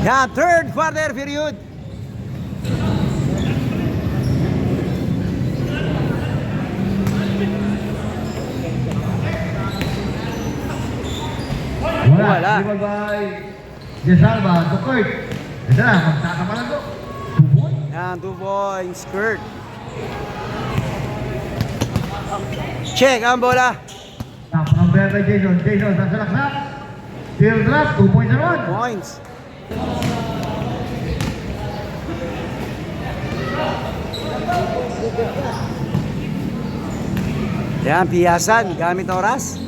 Yan, third quarter period. Wala. Bye-bye. Jesalva, to Kurt. Ito na, magsaka na to. 2 points. Yan, 2 points, Kurt. Check ang bola. Top number kay Jason. Jason, sa salaksak. Still drop, 2 points naman. Points. Yan, piyasan. Gamit oras.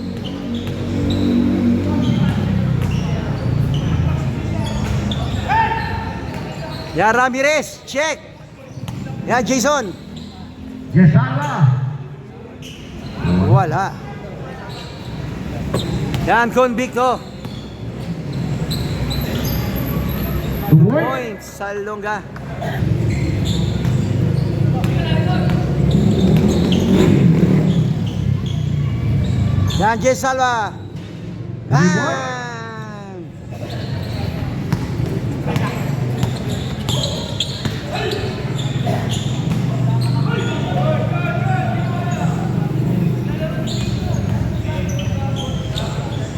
Yan, Ramirez. Check. Yan, Jason. Jesalva. Wala. Yan, Convicto. 2 points. Points sa Longga. Yan, Jay Salva. Yan.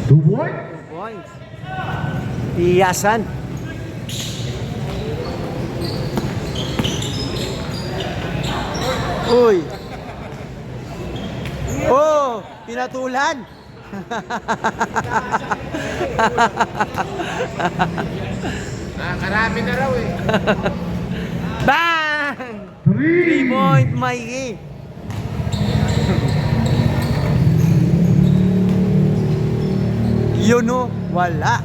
Two points. 2 points. Piyasan. Uy. Oh, pinatulan. Karami na raw eh. Bang! 3 3-point Mikey. Yun o, wala.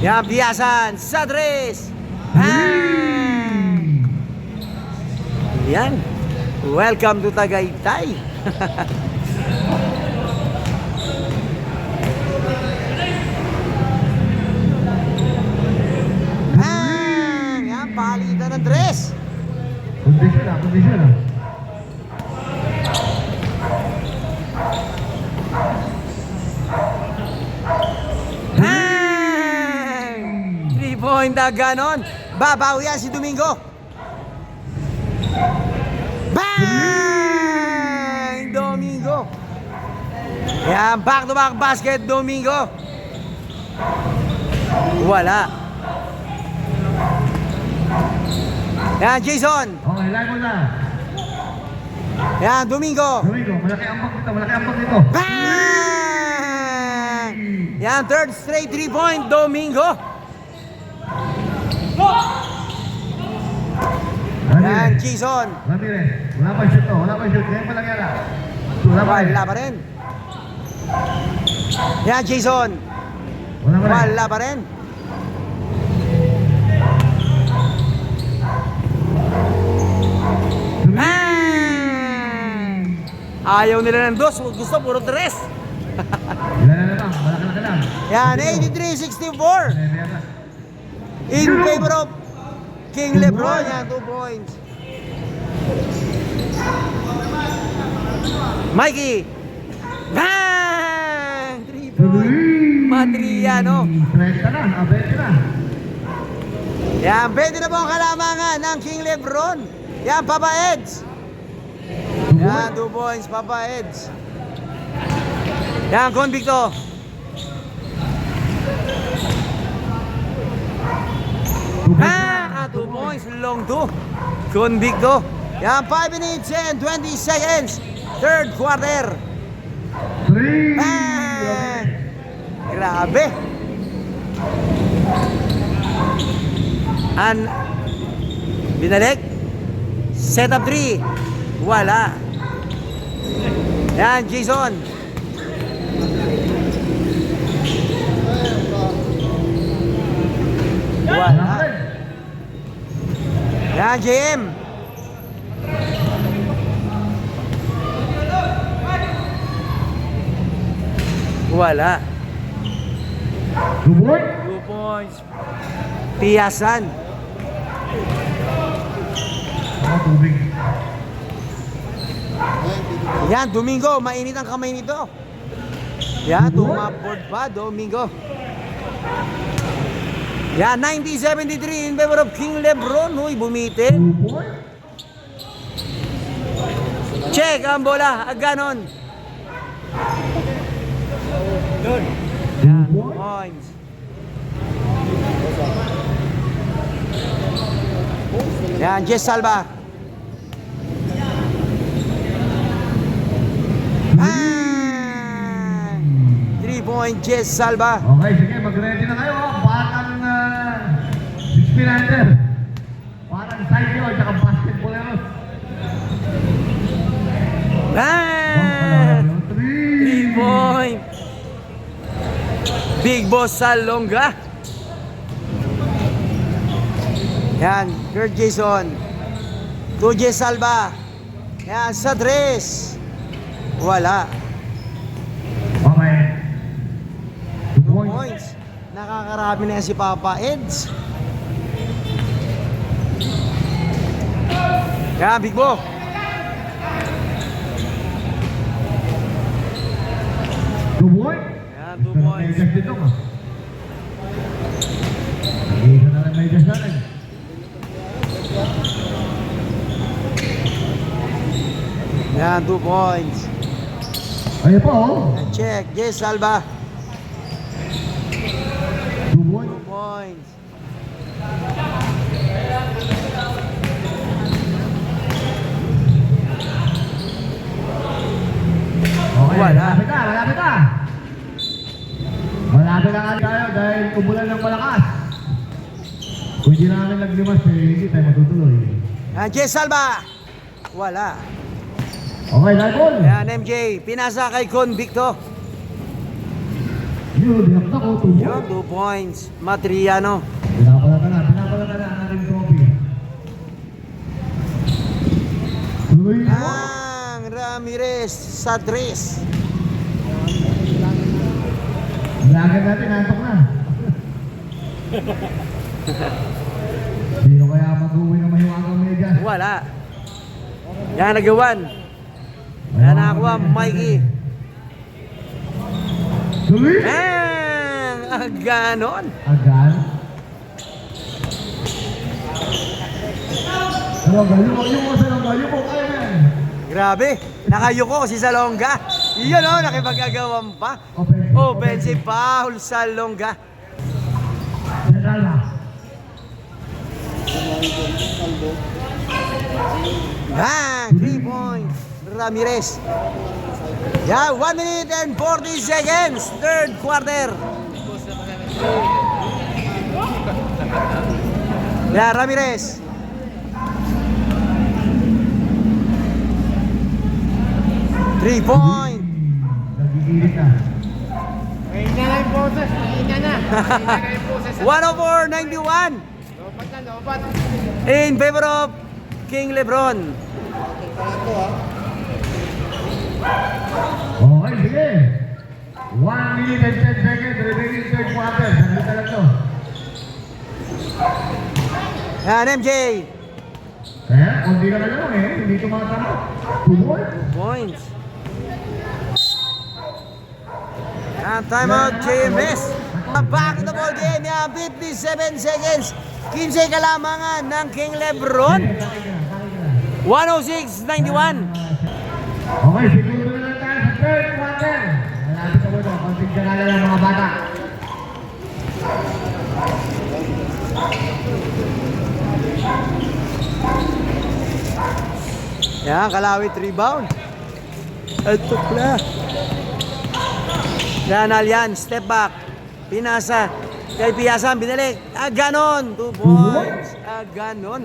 Yan, biyasan. Sadres. Bang! Yan. Welcome to Tagaytay. Bang! Yan, palitan ng dress. Kondisyon na, kondisyon na. Bang! 3-point na ganon. Babaw yan si Domingo. Bang! Domingo. Yan, back-to-back basket, Domingo. Wala. Yan, Jason. Okay, line mo na. Yan, Domingo. Domingo, malaki ambak dito, malaki ambak dito. Bang! Yan, third straight 3-point, Domingo. Yan, Jason. Ramirez, wala pa shoot to, wala pa shoot. Ngayon pa lang yan ah. Wala pa Wala pa rin. Yan, Jason. Wala pa rin. Wala pa rin. Bang! Ayaw nila ng dos. Gusto puro tres. Wala na lang, malaki na lang. Yan, 83-64. Meron. In favor of King Lebron. Yan, 2 points. Mikey. Bang! 3 points. Madriano. Presta na, abete na. Yan, pwede na po ang kalamangan ng King Lebron. Yan, Papa Eds. Yan, 2 points, Papa Eds. Yan, Convicto. Ah, 2 points, long 2. Convicto. Yan, 5 minutes and 20 seconds. Third quarter. 3. Bang! Grabe. Binalik. Set up 3. Wala. Yan, Jason. Wala. Yan, JM. Wala. 2 points. 2 points. Piyasan. Ako tubig. Yan, Domingo. Mainit ang kamay nito. Yan, tumapod pa, Domingo. Yan, 90-73 in favor of King Lebron. Uy, bumitin. 2 points. Check ang bola, ganon. 2 Yan, points. points. Yan, Jess Salva. 3-point Jess Salva. Okay, sige, mag-ready na kayo. Parang 60-lander. Parang side yun, tsaka basketballeros. Ah! 3. 3-point. Big Boss Salonga. Yan, Kurt Jason. 2 Jess Salva. Yan, sa dress. Wala. Okay. 2 points. Points. Nakakarami na yan si Papa Eds. Yan, Big Bo. Yan, 2 points. May dito ka. Nag-iisa na lang may gas natin. Yan, 2 points. Ayun po, oh. Yan, check. Jess Salva. 2 points. 2 points. Okay, Wala. malapit na, malapit na. Malapit na nga tayo dahil kumulan ng malakas. Kung hindi namin naglimas, hindi tayo matutuloy. Yan, Jess Salva. Wala. Okay, live ball. Yan, MJ. Pinasa kay Convicto. Yun, dinakta ko, 2 Yun, points. 2 points. Matriano. Pinapalata na ang ating trophy. 3 points. Ang Ramirez sa dress. Vlogger natin, nantok na. Sino kaya mag-uwi ng mahiwagang medyas? Wala. Yan, nagawan. Yan, nakakuha, Mikey. Tuloy? Ganon. Agan? Salonga, yung mo, Salonga, yung mo, kaya na yan. Grabe. Nakayuko si Salonga. Iyon o, nakipagagawan pa. Offensive foul Salonga. Salonga. Yan, 3 points. Ramirez. Yan, 1 minute and 40 seconds. Third quarter. Yan, Ramirez. Three point. Nagigilit na. Mahina na yung boses, mahina na. Mahina na yung boses. 104-91 Lobat na, lobat. in favor of King Lebron. Okay, sige. 1 minute and 10 seconds, remaining third quarter. Sandali lang to. Yan, MJ. Kaya, kundi ka na lang hindi tumatama. 2 points. 2 points. Yan, timeout, JMS. Back to the ball game. Yan, 57 seconds. 15 kalamangan ng King Lebron. 106-91. Okay, siguro na lang tayo sa third quarter. Malapit na mo ito. Konting kanala lang mga bata. Yan, Kalawit rebound. Ito pala. Yan, Alyan, step back. Pinasa. Kay Piasan, binalik. Ganon. 2 points. Ganon.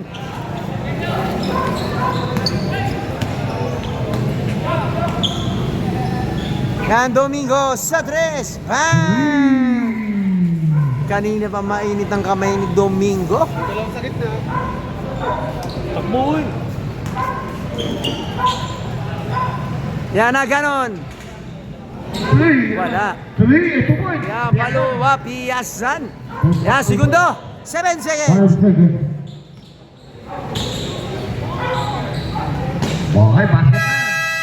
Yan, Domingo sa 3. Bang! Kanina pa mainit ang kamay ni Domingo. Dalawang sakit na. Takbuhin. Yan na, ganon. 3. Wala. 3, 2 points. Yan, Paluwa, Piasan. Yan, segundo. 7 seconds. 5 seconds. Okay, basket na.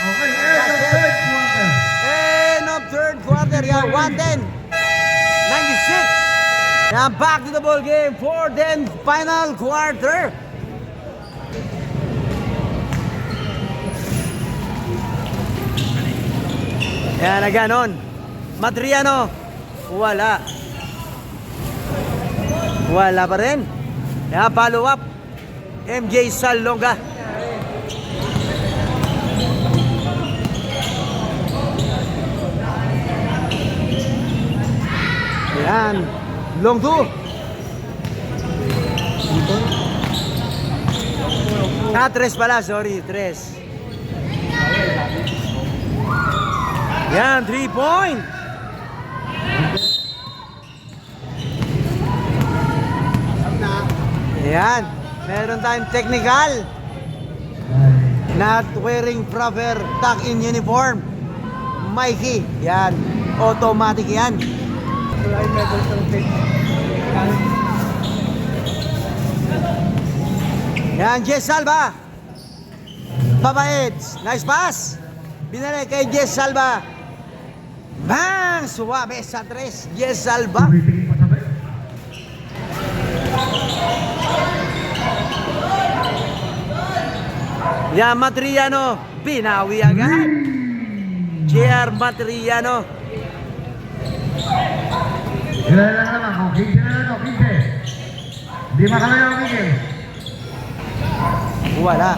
Okay, end of third quarter. End of third quarter. Yan, Yan, 110. 96. Yan, back to the ball game for the final quarter. Yan na ganon. Matriano, wala. Wala pa rin. Yan, follow up. MJ Salonga. Yan. Long two. Tres pala, sorry, tres. Yan, 3 point. Yan, meron tayong technical. Not wearing proper tuck-in uniform. Mikey, yan, automatic yan. Yan, Jess Salva. Papaeds, nice pass. Binalik kay Jess Salva. Bang! Suwabe sa tres. Jess Salva. Tumitingin pa sabay. Yan, Matriano. Binawi agad. JR Matriano. Ilan lang naman, kung 15 na lang, 15. Hindi makalayo ang Miguel. Wala.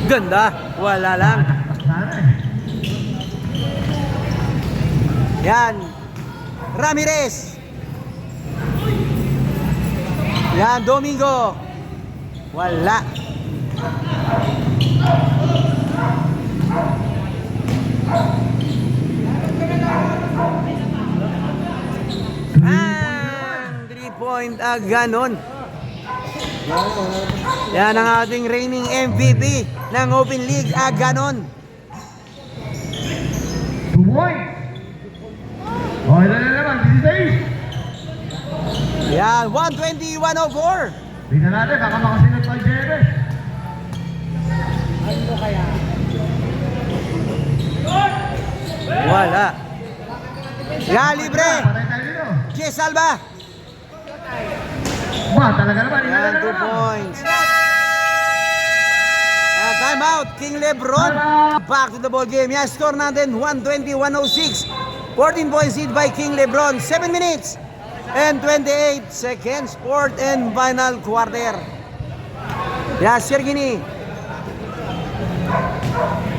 Ganda. Wala lang. Sana eh. Yan. Ramirez. Yan, Domingo. Wala. Ah, 3-point ganon. Yan ang ating reigning MVP ng Open League ganon. 2 points. O, ilan na naman, 16. Yan, 120-104. Tingnan natin, baka makasinat pa Jerez. Wala. Yan, libre. Patay tayo dito. Jess Salva. Ba, talaga naman, ilan Yan, na 2 naman. points. Yan, time out. King Lebron. Back to the ball game. Yan, score natin 120-106. 14 points lead by King Lebron. 7 minutes and 28 seconds. Fourth and final quarter. Yan, Sergini.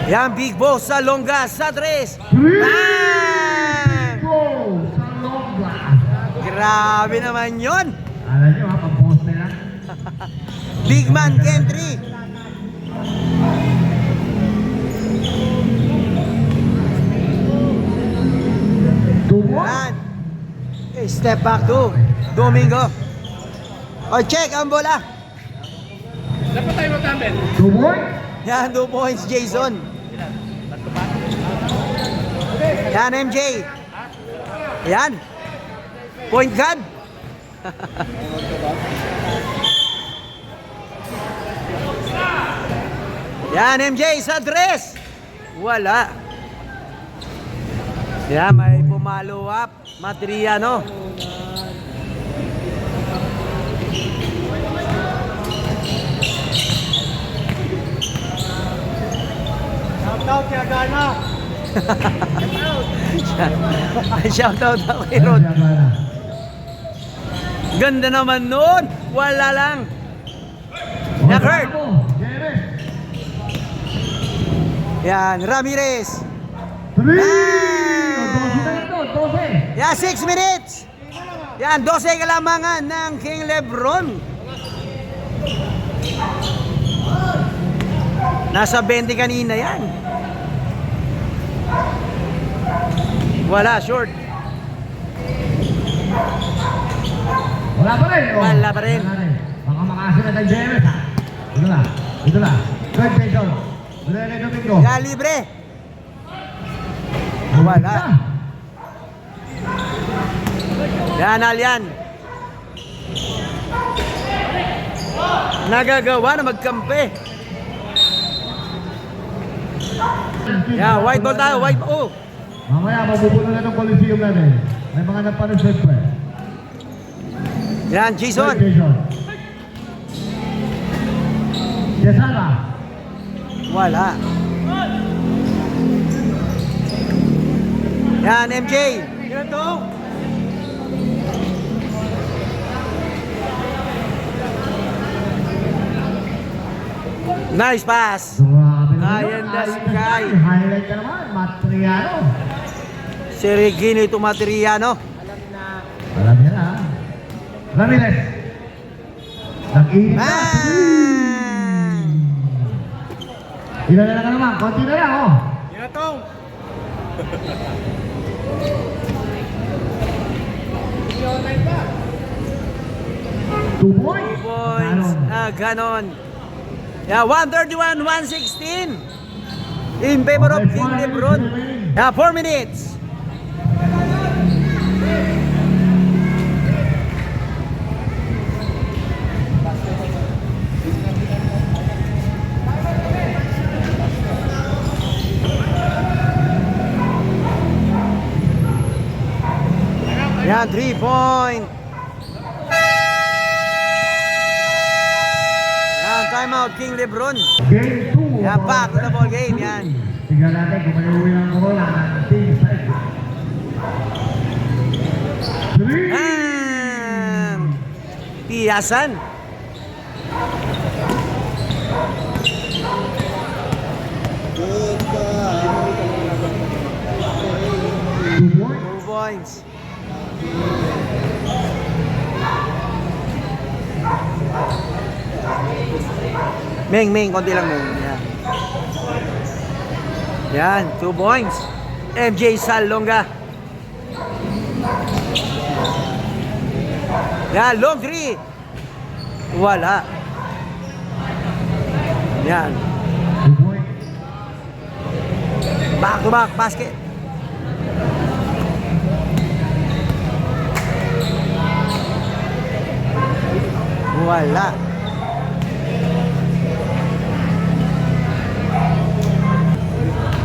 Yan, Big Boss sa Longga sa 3. Bang! Go! Sa Longga. Grabe naman yon. Alam niyo ha, pang-poste lang. Big man, Gentry. Yan. Step back to Domingo. O, check ang bola. Dapat tayo magtamel. 2 points. Yan, 2 points, Jason. Yan, MJ. Yan. Point guard. Yan, MJ sa dress. Wala. Yan, may pumalo up. Matriano. Shout out kay Agana. Shout out ako kay Rod. Ganda naman nun. Wala lang. Nakert. Jerez. Yan, Ramirez. 3. 12 na ito, 12. Yan, 6 minutes. Yan, 12 kalamangan ng King Lebron. Nasa 20 kanina yan. Wala, short. Wala pa rin. oh. Wala pa rin. Baka makasunod ang Jerez ha. Ito na. Ito na. Third Jason. Ito na yung Domingo. Yan, libre. Wala. Yan, Alyan. Nagagawa na magkampi. Yan, white ball tayo, white ball. Oh. Mamaya, mabubulo na ng Coliseum natin. May mga nagpa-reserve pa. Yan, Jason. Jason. Yesala. Wala. Yan, MJ. Yan to. Nice pass. Ayan na si Kai. Highlight ka naman, Matriano. Si Regino ito Matriano. Alam niya na. Ramirez. Nag-iinit na. Man! Ilan na lang ka naman, konti na lang, oh. Yan to. 2 points. 2 points. Ah, ganon. Yeah, 131, 116. In favor of King Lebron. Yeah, 4 minutes. Yan, 3 point. Yan, timeout King Lebron. Game 2. Yan, back to the ball game, yan. Tingnan natin kung may uwi ng corona ng team side. 3. Yan. Piyasan. Two points. 2 points. Meng, konti lang Meng. Yan. Yan, 2 points. MJ Salonga. Yan, long 3. Wala. Yan. 2 points. Back to back basket. Wala.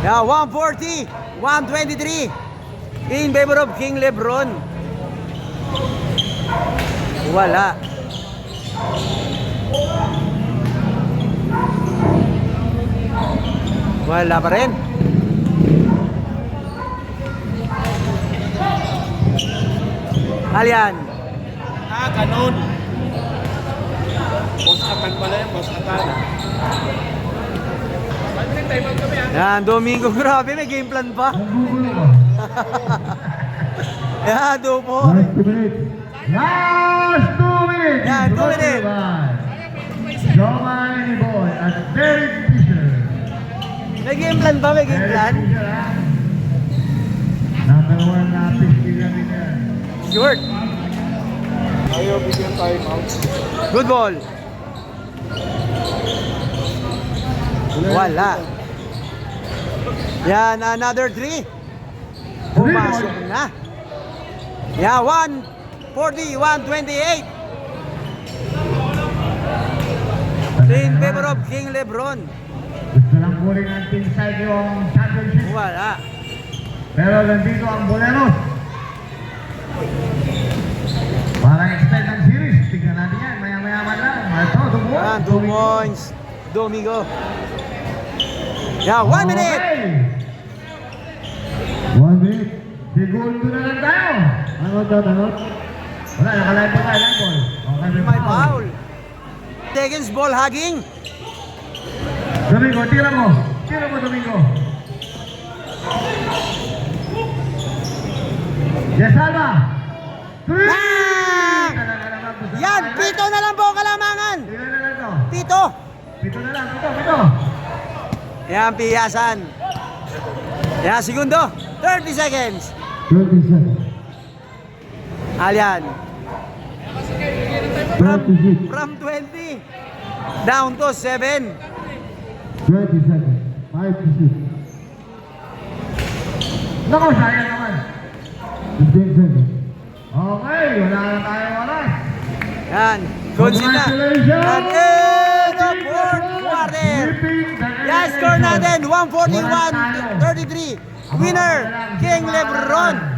Yeah, 140, 123 in favor of King Lebron. Wala. Wala pa rin. Alian. Ah, ganun. Boss Atan pala yan, Boss Atan. Ba't nag-time out kami, ha? Yan, Domingo, grabe, may game plan pa. Nagugulo ko. Yan, 2 Last points. 2 minutes. Last 2 minutes. Yeah, 2 minutes. Jomai Boy at Derek Fisher. May game plan pa, may game plan. Derek Fisher, ha? Number 1 na pistol namin yan. Short. Ayaw bigyan time out. Good ball. Wala. Yan, another 3. Pumasok na. Yeah, 140, 128. In favor of King Lebron. Gusto lang kunin ang team side yung championship. Wala. Pero nandito ang Boleros. Parang extend ang series. Tignan natin yan. Maya-mayaman lang. Ito, tumuha. Yan, 2 points. Domingo. Yeah, 1 minute. Okay. 1 minute. Segundo na lang tayo. Ano to, tanot? Wala, nakalive pa tayo. Live ball. Okay, May foul. Seconds ball hugging. Domingo, tira mo. Tira mo, Domingo. Yes, Alba. 3! Ah! Yan, pito na lang po kalamangan. Tira na lang to. Pito. Pito na lang, pito. Yan, piyasan. Yan, segundo. 30 seconds. 20 seconds. Alian. 26. From 20 down to 7. 20 seconds. 5 to 6. Naku, sayang naman. 15 seconds. Okay, wala na tayong oras. Yan. Good na. Congratulations! At end of fourth quarter. Sweeping the Yes, score natin, 141-33. Winner, King Lebron.